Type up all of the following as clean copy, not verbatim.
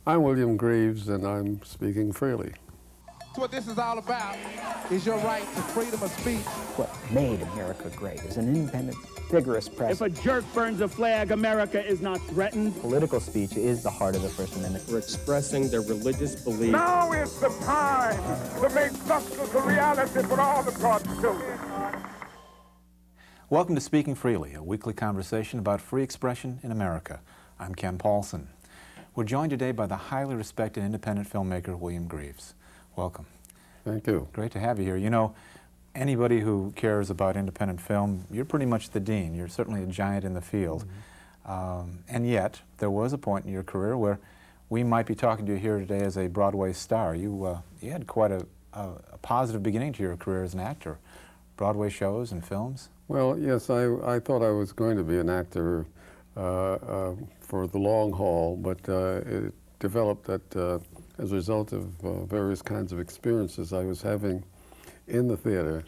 I'm William Greaves, and I'm speaking freely. What this is all about is your right to freedom of speech. What made America great is an independent, vigorous press. If a jerk burns a flag, America is not threatened. Political speech is the heart of the First Amendment. For expressing their religious beliefs. Now is the time to make justice a reality for all of God's children. Welcome to Speaking Freely, a weekly conversation about free expression in America. I'm Ken Paulson. We're joined today by the highly respected independent filmmaker William Greaves. Welcome. Thank you. Great to have you here. You know, anybody who cares about independent film, you're pretty much the dean. You're certainly a giant in the field. And yet, there was a point in your career where we might be talking to you here today as a Broadway star. You had quite a positive beginning to your career as an actor. Broadway shows and films? Well, yes, I thought I was going to be an actor for the long haul, but it developed that as a result of various kinds of experiences I was having in the theater,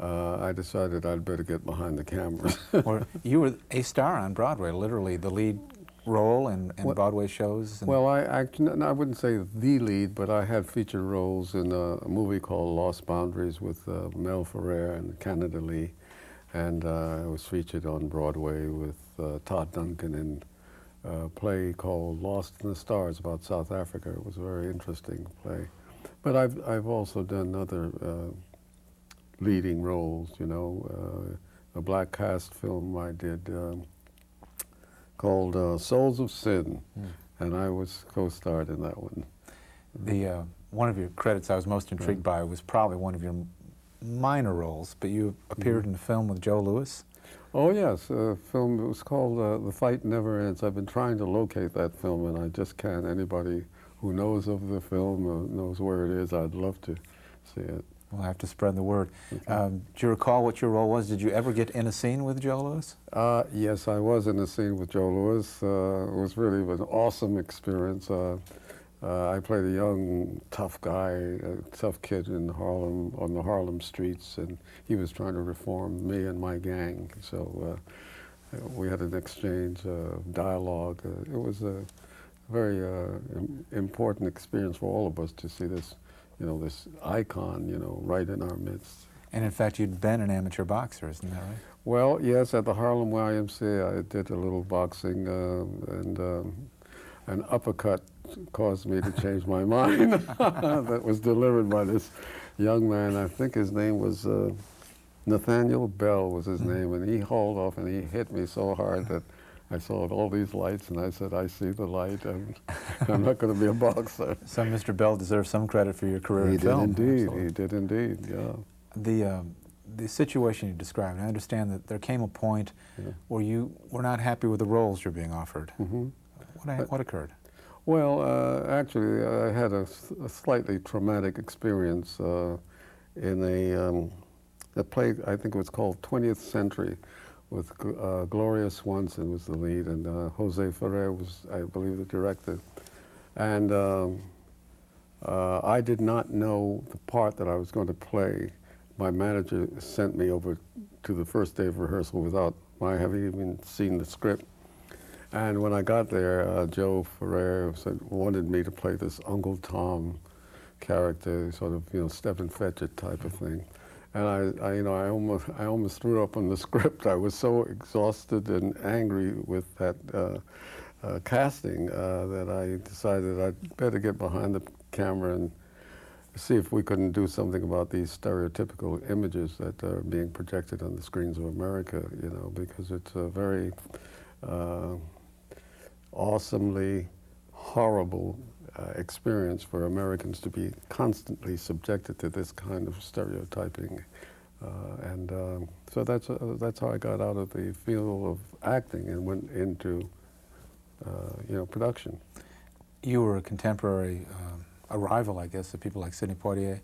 I decided I'd better get behind the camera. Well, you were a star on Broadway, literally the lead role in Broadway shows. Well, I wouldn't say the lead, but I had featured roles in a movie called Lost Boundaries with Mel Ferrer and Canada Lee, and I was featured on Broadway with Todd Duncan in a play called Lost in the Stars about South Africa. It was a very interesting play. But I've also done other leading roles, you know, a black cast film I did called Souls of Sin, and I was co-starred in that one. The one of your credits I was most intrigued by was probably one of your minor roles, but you appeared in a film with Joe Louis. Oh yes, a film. It was called The Fight Never Ends. I've been trying to locate that film, and I just can't. Anybody who knows of the film knows where it is. I'd love to see it. We'll have to spread the word. Do you recall what your role was? Did you ever get in a scene with Joe Louis? Yes, I was in a scene with Joe Louis. It was really an awesome experience. I played a young, tough guy, a tough kid in Harlem, on the Harlem streets, and he was trying to reform me and my gang. So we had an exchange, dialogue. It was a very important experience for all of us to see this, you know, this icon, you know, right in our midst. And in fact, you'd been an amateur boxer, isn't that right? Well, yes, at the Harlem YMCA, I did a little boxing, and an uppercut caused me to change my mind. That was delivered by this young man. I think his name was Nathaniel Bell was his name, and he hauled off and he hit me so hard that I saw all these lights, and I said, I see the light, and I'm not going to be a boxer. So Mr. Bell deserves some credit for your career in film. He did indeed, yeah. The situation you described, I understand that there came a point where you were not happy with the roles you're being offered. What occurred? Well, actually, I had a slightly traumatic experience in a play, I think it was called 20th Century, with Gloria Swanson was the lead, and Jose Ferrer was, I believe, the director. And I did not know the part that I was going to play. My manager sent me over to the first day of rehearsal without my having even seen the script. And when I got there, Joe Ferrer wanted me to play this Uncle Tom character, sort of, you know, Stephen Fetchit type of thing. And I almost threw up on the script. I was so exhausted and angry with that casting that I decided I'd better get behind the camera and see if we couldn't do something about these stereotypical images that are being projected on the screens of America, you know, because it's a very awesomely horrible experience for Americans to be constantly subjected to this kind of stereotyping, so that's how I got out of the field of acting and went into production. You were a contemporary, a rival, I guess, of people like Sidney Poitier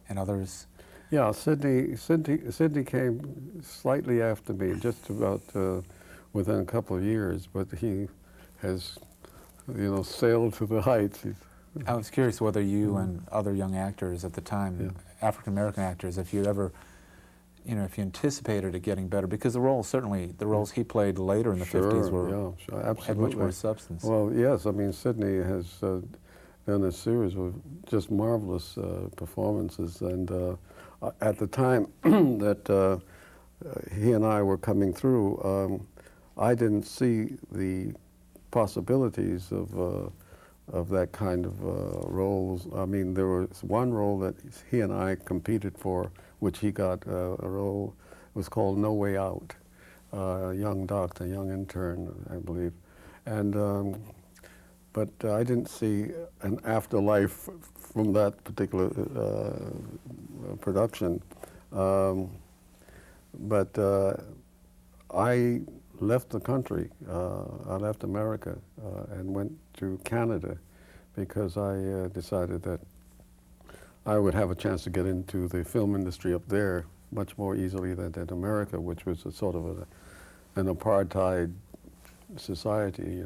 and others. Yeah, Sidney came slightly after me, just about within a couple of years, but he has, you know, sailed to the heights. I was curious whether you and other young actors at the time, African-American actors, if you ever, you know, if you anticipated it getting better, because the roles he played later in the 50s were had much more substance. Well, yes, I mean, Sidney has done a series of just marvelous performances. And at the time that he and I were coming through, I didn't see the possibilities of that kind of roles. I mean, there was one role that he and I competed for, which he got a role. It was called No Way Out, young doctor, young intern, I believe. And but I didn't see an afterlife from that particular production. But I left the country. I left America and went to Canada because I decided that I would have a chance to get into the film industry up there much more easily than in America, which was a sort of an apartheid society.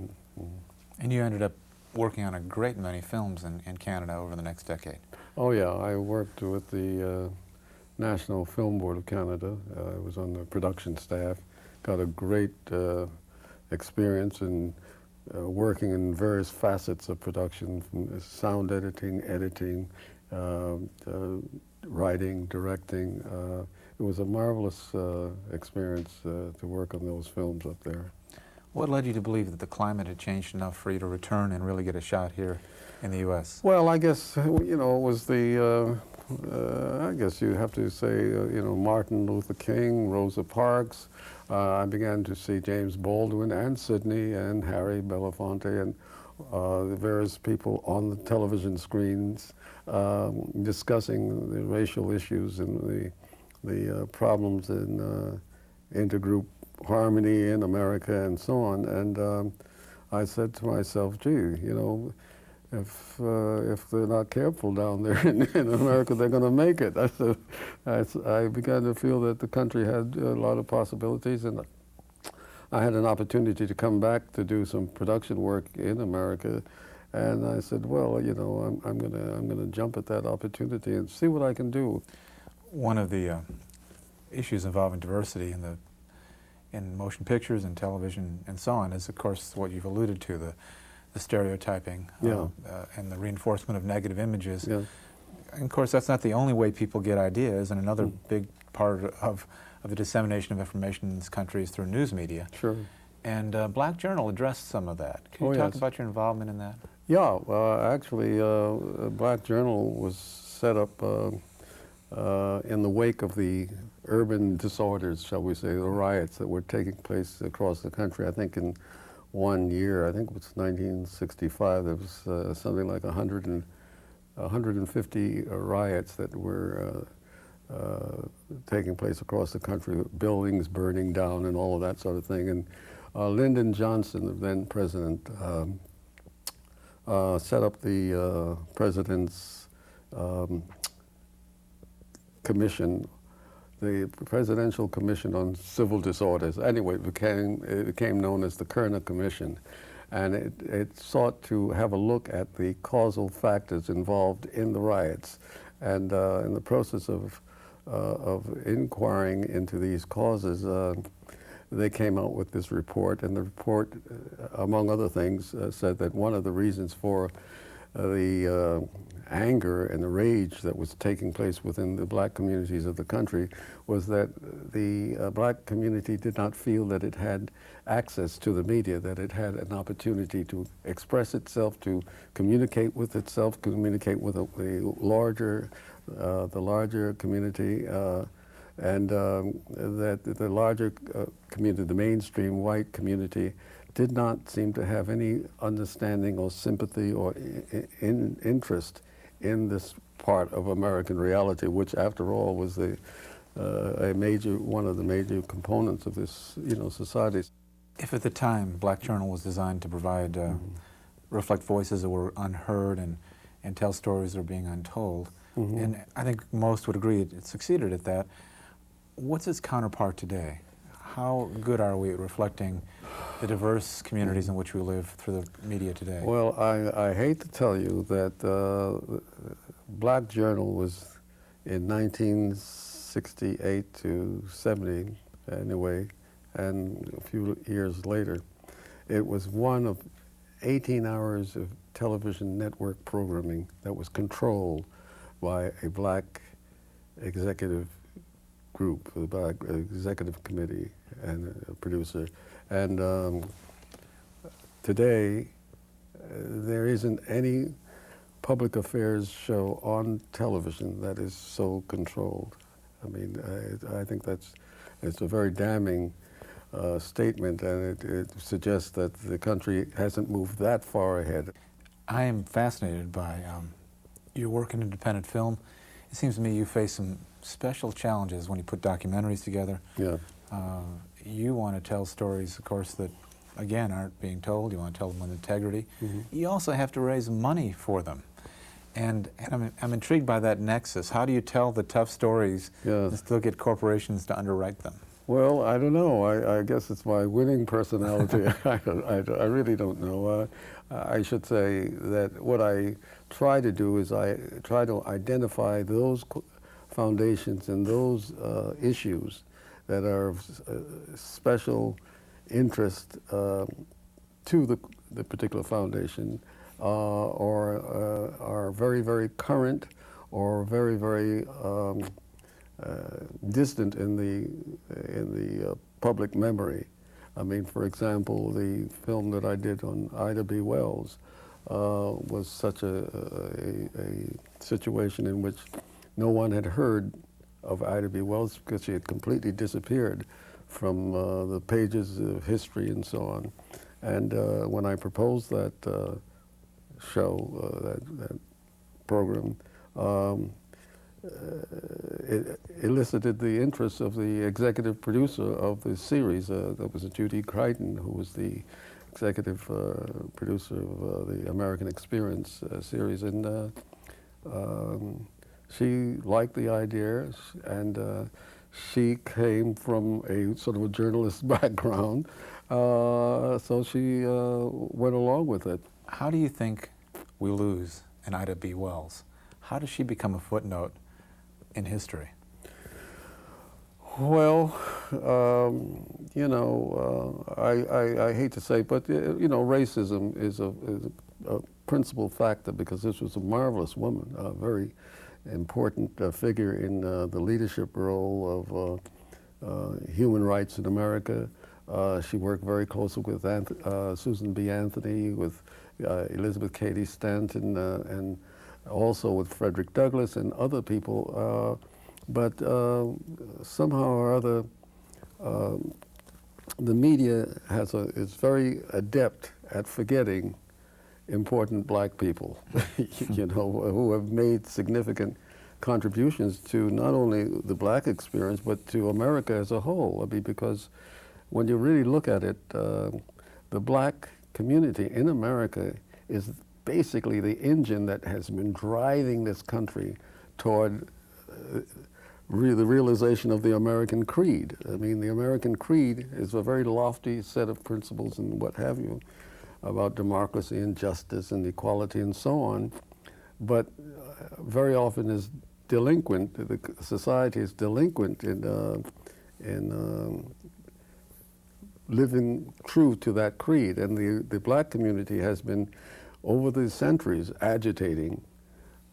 And you ended up working on a great many films in Canada over the next decade. Oh yeah, I worked with the National Film Board of Canada. I was on the production staff. Got a great experience in working in various facets of production, from sound editing, writing, directing. It was a marvelous experience to work on those films up there. What led you to believe that the climate had changed enough for you to return and really get a shot here in the U.S.? Well, I guess, you know, it was the, I guess you have to say, you know, Martin Luther King, Rosa Parks. I began to see James Baldwin and Sidney and Harry Belafonte and the various people on the television screens discussing the racial issues and the problems in intergroup harmony in America and so on. And I said to myself, gee, you know, if they're not careful down there in America, they're going to make it. I began to feel that the country had a lot of possibilities, and I had an opportunity to come back to do some production work in America. And I said, well, you know, I'm gonna jump at that opportunity and see what I can do. One of the issues involving diversity in motion pictures and television and so on is, of course, what you've alluded to, the stereotyping and the reinforcement of negative images. Yeah. And of course, that's not the only way people get ideas, and another big part of the dissemination of information in this country is through news media. Sure. And Black Journal addressed some of that. Can you talk about your involvement in that? Yeah, actually, Black Journal was set up in the wake of the urban disorders, shall we say, the riots that were taking place across the country. I think in one year, I think it was 1965, there was something like 150 riots that were taking place across the country, buildings burning down and all of that sort of thing. And Lyndon Johnson, the then president, set up the president's commission, the Presidential Commission on Civil Disorders. Anyway, it became known as the Kerner Commission. And it sought to have a look at the causal factors involved in the riots. And in the process of inquiring into these causes, they came out with this report. And the report, among other things, said that one of the reasons for the anger and the rage that was taking place within the black communities of the country was that the black community did not feel that it had access to the media, that it had an opportunity to express itself, to communicate with itself, communicate with the larger community, and that the larger community, the mainstream white community, did not seem to have any understanding or sympathy or interest in this part of American reality, which, after all, was one of the major components of this, society. If at the time Black Journal was designed to provide, reflect voices that were unheard and tell stories that are being untold, and I think most would agree it succeeded at that, what's its counterpart today? How good are we at reflecting the diverse communities in which we live through the media today? Well, I hate to tell you that Black Journal was in 1968 to 70, anyway, and a few years later, it was one of 18 hours of television network programming that was controlled by a black executive group, a black executive committee and a producer. And today, there isn't any public affairs show on television that is so controlled. I mean, I think it's a very damning statement, and it suggests that the country hasn't moved that far ahead. I am fascinated by your work in independent film. It seems to me you face some special challenges when you put documentaries together. Yeah. You want to tell stories, of course, that, again, aren't being told. You want to tell them with integrity. Mm-hmm. You also have to raise money for them. And I'm intrigued by that nexus. How do you tell the tough stories and still get corporations to underwrite them? Well, I don't know. I guess it's my winning personality. I really don't know. I should say that what I try to do is I try to identify those foundations and those issues that are of special interest to the particular foundation, or are very, very current, or very, very distant in the public memory. I mean, for example, the film that I did on Ida B. Wells was such a situation in which no one had heard of Ida B. Wells because she had completely disappeared from the pages of history and so on. And when I proposed that show, that program, it elicited the interest of the executive producer of the series. That was Judy Crichton, who was the executive producer of the American Experience series. And she liked the idea, and she came from a sort of a journalist background, so she went along with it. How do you think we lose an Ida B. Wells? How does she become a footnote in history? Well, you know, I hate to say, but you know, racism is a principal factor, because this was a marvelous woman, a very important figure in the leadership role of human rights in America. She worked very closely with Susan B. Anthony, with Elizabeth Cady Stanton, and also with Frederick Douglass and other people. But somehow or other, the media is very adept at forgetting important black people, you know, who have made significant contributions to not only the black experience, but to America as a whole. I mean, because when you really look at it, the black community in America is basically the engine that has been driving this country toward the realization of the American creed. I mean, the American creed is a very lofty set of principles and what have you about democracy and justice and equality and so on, but very often is delinquent. The society is delinquent in living true to that creed, and the black community has been, over the centuries, agitating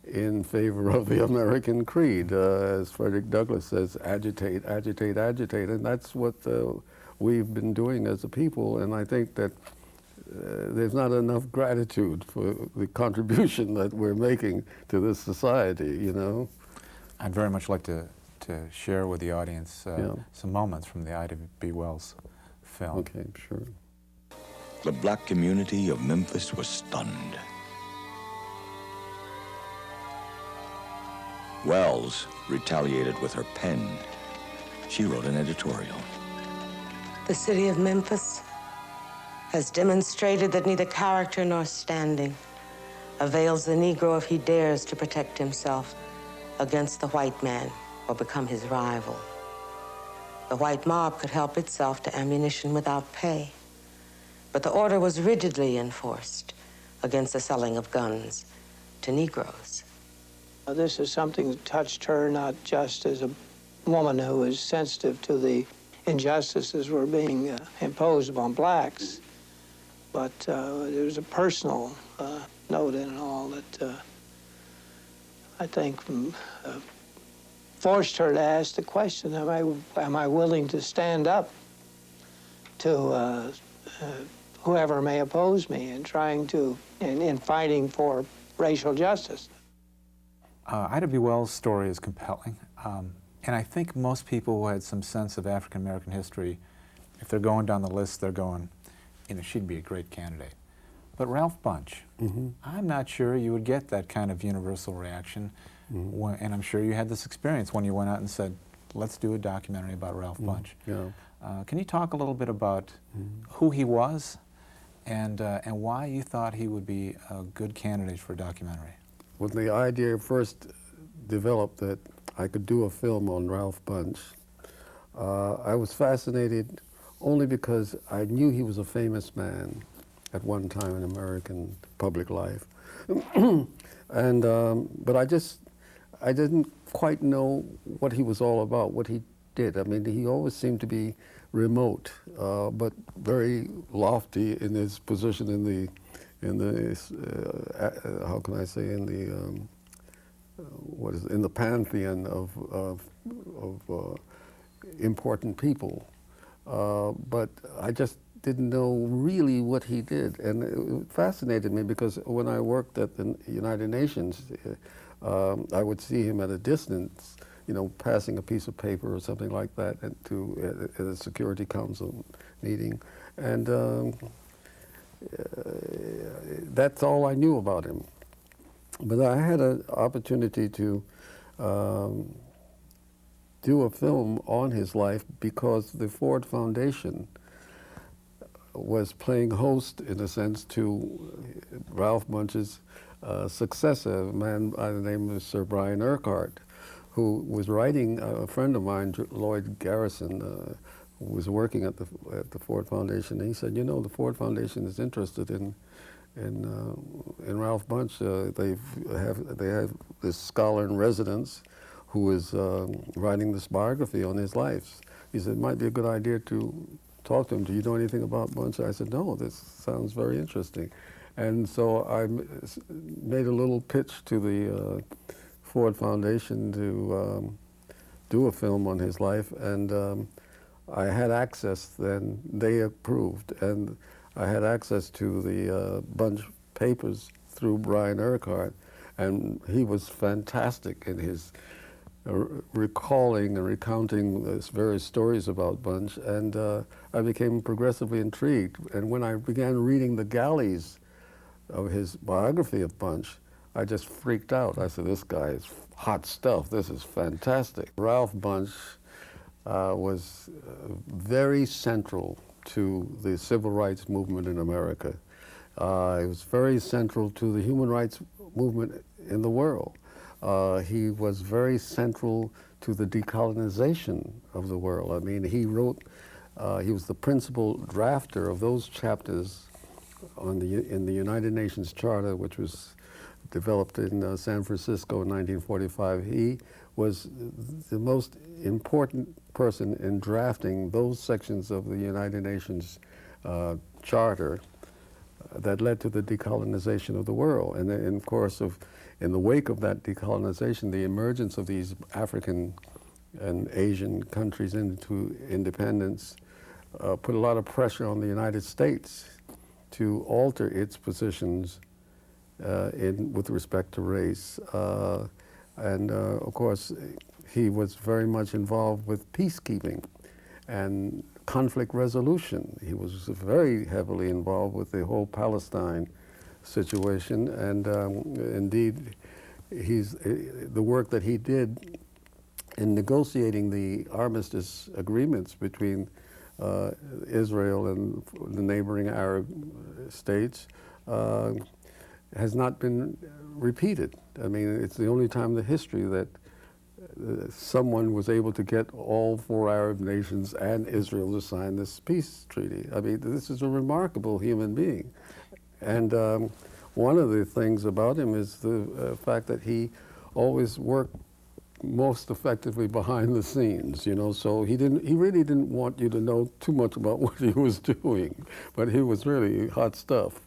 in favor of the American creed. As Frederick Douglass says, agitate, agitate, agitate, and that's what we've been doing as a people, and I think that there's not enough gratitude for the contribution that we're making to this society, you know. I'd very much like to share with the audience some moments from the Ida B. Wells film. Okay, sure. The black community of Memphis was stunned. Wells retaliated with her pen. She wrote an editorial. The city of Memphis has demonstrated that neither character nor standing avails the Negro if he dares to protect himself against the white man or become his rival. The white mob could help itself to ammunition without pay, but the order was rigidly enforced against the selling of guns to Negroes. This is something that touched her not just as a woman who was sensitive to the injustices were being imposed upon blacks, but there was a personal note wrote in and all that I think forced her to ask the question, am I willing to stand up to whoever may oppose me in fighting for racial justice? Ida B. Wells' story is compelling, and I think most people who had some sense of African American history, if they're going down the list, they're going, you know, she'd be a great candidate. But Ralph Bunche, I'm not sure you would get that kind of universal reaction, and I'm sure you had this experience when you went out and said, let's do a documentary about Ralph Bunche. Yeah. Can you talk a little bit about who he was and why you thought he would be a good candidate for a documentary? When the idea first developed that I could do a film on Ralph Bunche, I was fascinated only because I knew he was a famous man at one time in American public life. But I didn't quite know what he was all about, what he did. I mean, he always seemed to be remote, but very lofty in his position in the how can I say, in the pantheon of important people. But I just didn't know really what he did, and it fascinated me because when I worked at the United Nations, I would see him at a distance, you know, passing a piece of paper or something like that at a Security Council meeting, and that's all I knew about him. But I had an opportunity to do a film on his life because the Ford Foundation was playing host, in a sense, to Ralph Bunche's successor, a man by the name of Sir Brian Urquhart, who was writing, a friend of mine, Lloyd Garrison, who was working at the Ford Foundation, and he said, you know, the Ford Foundation is interested in Ralph Bunche. They have this scholar in residence who is writing this biography on his life. He said, it might be a good idea to talk to him. Do you know anything about Bunche? I said, no, this sounds very interesting. And so I made a little pitch to the Ford Foundation to do a film on his life, and I had access then. They approved, and I had access to the Bunche papers through Brian Urquhart, and he was fantastic in his recalling and recounting these various stories about Bunche, and I became progressively intrigued. And when I began reading the galleys of his biography of Bunche, I just freaked out. I said, this guy is hot stuff. This is fantastic. Ralph Bunche was very central to the civil rights movement in America. He was very central to the human rights movement in the world. He was very central to the decolonization of the world. I mean, he was the principal drafter of those chapters in the United Nations Charter, which was developed in San Francisco in 1945. He was the most important person in drafting those sections of the United Nations Charter that led to the decolonization of the world. And of course, in the wake of that decolonization, the emergence of these African and Asian countries into independence put a lot of pressure on the United States to alter its positions with respect to race. And of course, he was very much involved with peacekeeping and conflict resolution. He was very heavily involved with the whole Palestine situation, and indeed, the work that he did in negotiating the armistice agreements between Israel and the neighboring Arab states has not been repeated. I mean, it's the only time in the history that someone was able to get all 4 Arab nations and Israel to sign this peace treaty. I mean, this is a remarkable human being. And one of the things about him is the fact that he always worked most effectively behind the scenes, you know, so he really didn't want you to know too much about what he was doing, but he was really hot stuff.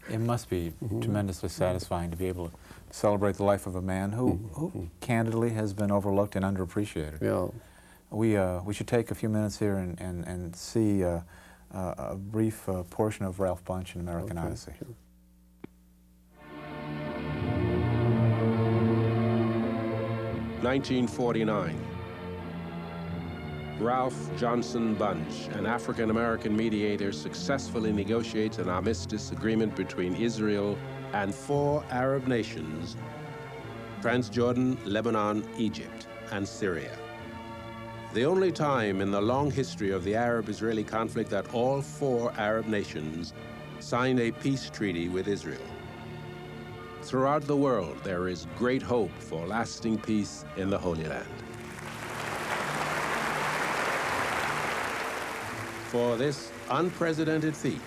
It must be tremendously satisfying to be able to celebrate the life of a man who candidly has been overlooked and underappreciated. Yeah. We should take a few minutes here and see a brief portion of Ralph Bunche in American Odyssey. Sure. 1949. Ralph Johnson Bunche, an African-American mediator, successfully negotiates an armistice agreement between Israel and 4 Arab nations, Transjordan, Lebanon, Egypt, and Syria. The only time in the long history of the Arab-Israeli conflict that all 4 Arab nations signed a peace treaty with Israel. Throughout the world, there is great hope for lasting peace in the Holy Land. For this unprecedented feat,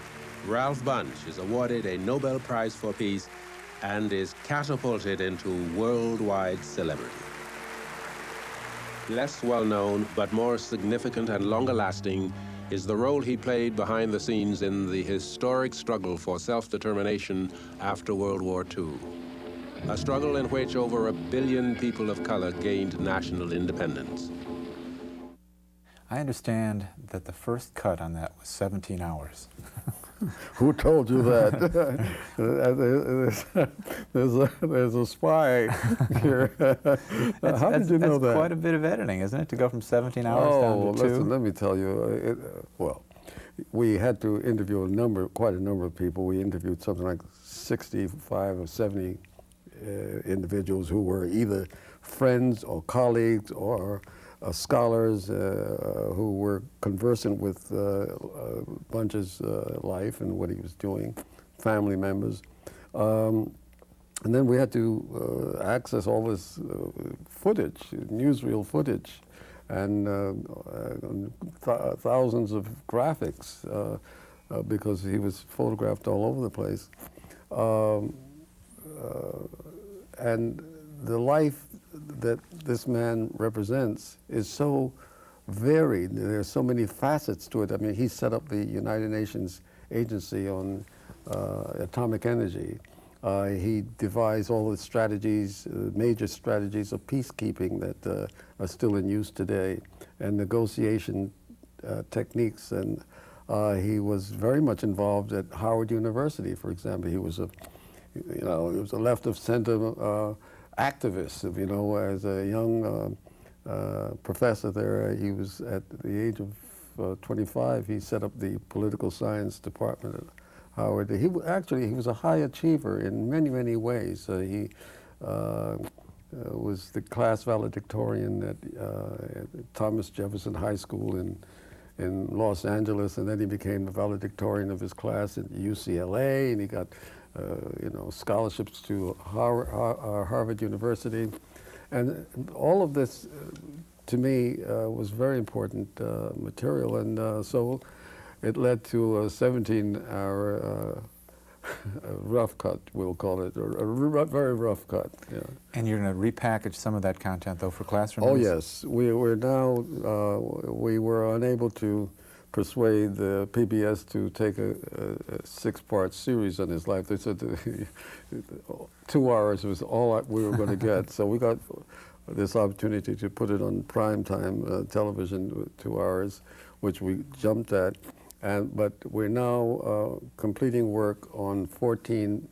Ralph Bunche is awarded a Nobel Prize for Peace and is catapulted into worldwide celebrity. Less well-known, but more significant and longer-lasting, is the role he played behind the scenes in the historic struggle for self-determination after World War II. A struggle in which over 1 billion people of color gained national independence. I understand that the first cut on that was 17 hours. Who told you that? there's a spy here. How did you know that? That's quite a bit of editing, isn't it, to go from 17 hours down to 2? Listen, let me tell you. Well, we had to interview quite a number of people. We interviewed something like 65 or 70 individuals who were either friends or colleagues or scholars who were conversant with Bunche's life and what he was doing, family members. And then we had to access all this footage, newsreel footage, and thousands of graphics because he was photographed all over the place. And the life that this man represents is so varied. There's so many facets to it. I mean, he set up the United Nations Agency on Atomic Energy. He devised all the strategies, major strategies of peacekeeping that are still in use today, and negotiation techniques. And he was very much involved at Howard University, for example. He was he was a left of center activist. You know, as a young professor there, he was at the age of 25. He set up the political science department at Howard. He was a high achiever in many, many ways. He was the class valedictorian at Thomas Jefferson High School in Los Angeles, and then he became the valedictorian of his class at UCLA, and he got scholarships to Harvard University. And all of this, to me, was very important material, and so it led to a 17-hour rough cut, we'll call it, or a very rough cut. Yeah. And you're going to repackage some of that content, though, for classroom use? Oh, yes. We were unable to persuade the PBS to take a 6-part series on his life. They said 2 hours was all we were going to get. So we got this opportunity to put it on primetime television, 2 hours, which we jumped at. But we're now completing work on 14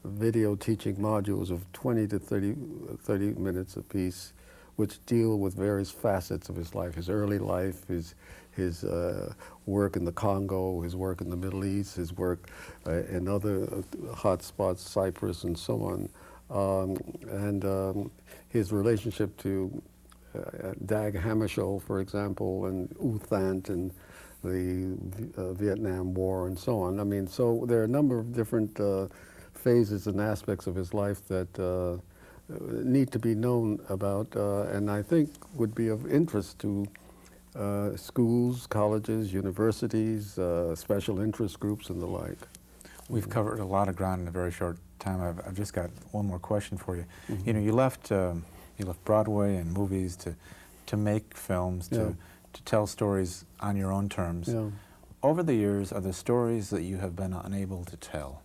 video teaching modules of 20 to 30 minutes apiece, which deal with various facets of his life, his early life, his work in the Congo, his work in the Middle East, his work in other hot spots, Cyprus and so on, and his relationship to Dag Hammarskjöld, for example, and U Thant and the Vietnam War and so on. I mean, so there are a number of different phases and aspects of his life that need to be known about, and I think would be of interest to schools, colleges, universities, special interest groups, and the like. We've covered a lot of ground in a very short time. I've just got one more question for you. You know, you left You left Broadway and movies to make films, to tell stories on your own terms. Yeah. Over the years, are there stories that you have been unable to tell?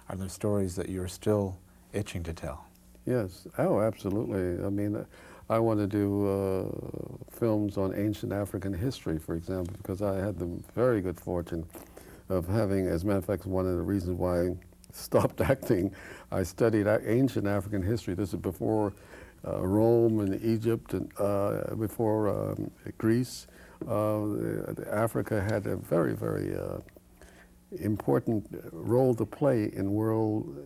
Are there stories that you're still itching to tell? Yes. Oh, absolutely. I mean, I want to do films on ancient African history, for example, because I had the very good fortune of having, as a matter of fact, one of the reasons why I stopped acting, I studied ancient African history. This is before Rome and Egypt, and before Greece. Africa had a very, very important role to play in world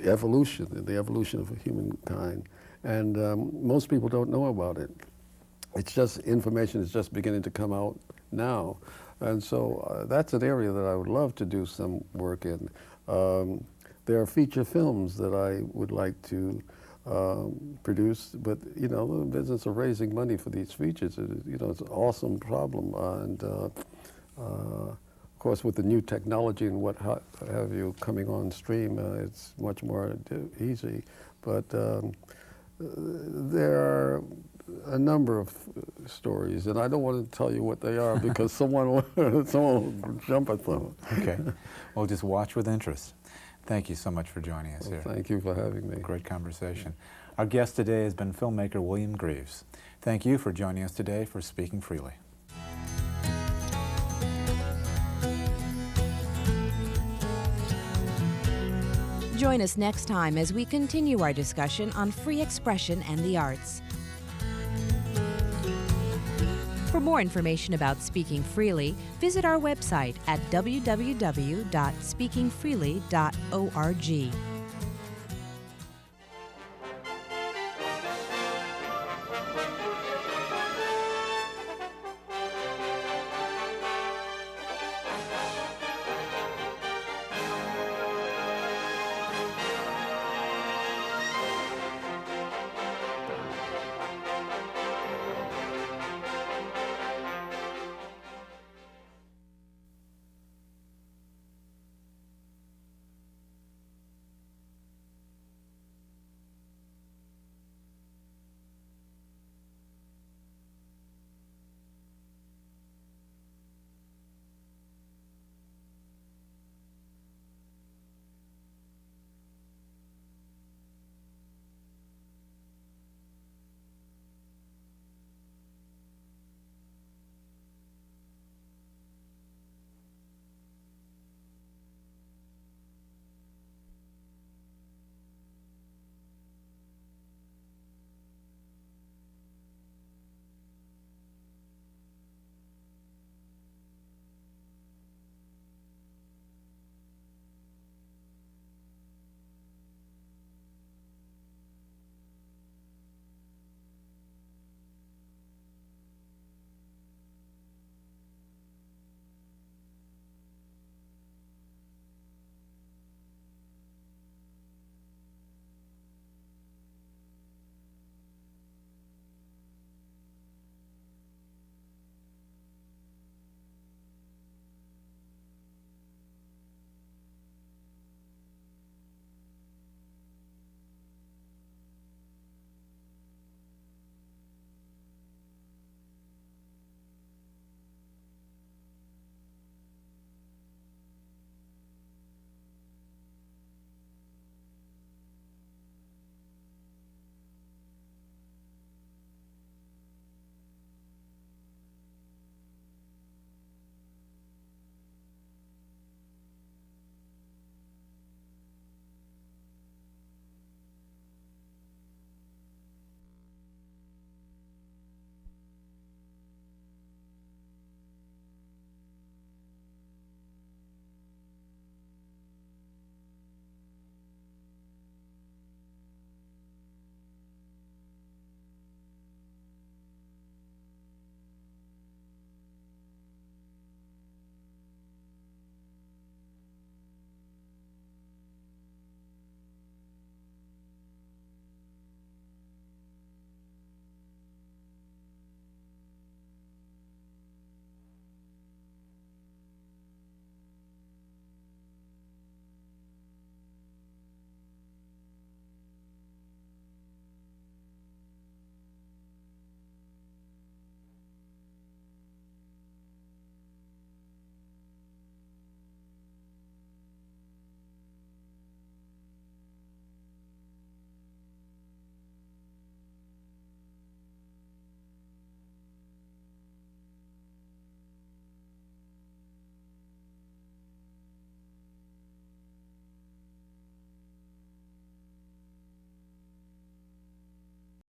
evolution, in the evolution of humankind. And most people don't know about it. It's just, information is just beginning to come out now. And so that's an area that I would love to do some work in. There are feature films that I would like to produce, but you know, the business of raising money for these features, you know, it's an awesome problem. And of course, with the new technology and what have you coming on stream, it's much more easy. But there are a number of stories, and I don't want to tell you what they are because someone will jump at them. Okay. Well, just watch with interest. Thank you so much for joining us here. Thank you for having me. Great conversation. Our guest today has been filmmaker William Greaves. Thank you for joining us today for Speaking Freely. Join us next time as we continue our discussion on free expression and the arts. For more information about Speaking Freely, visit our website at www.speakingfreely.org.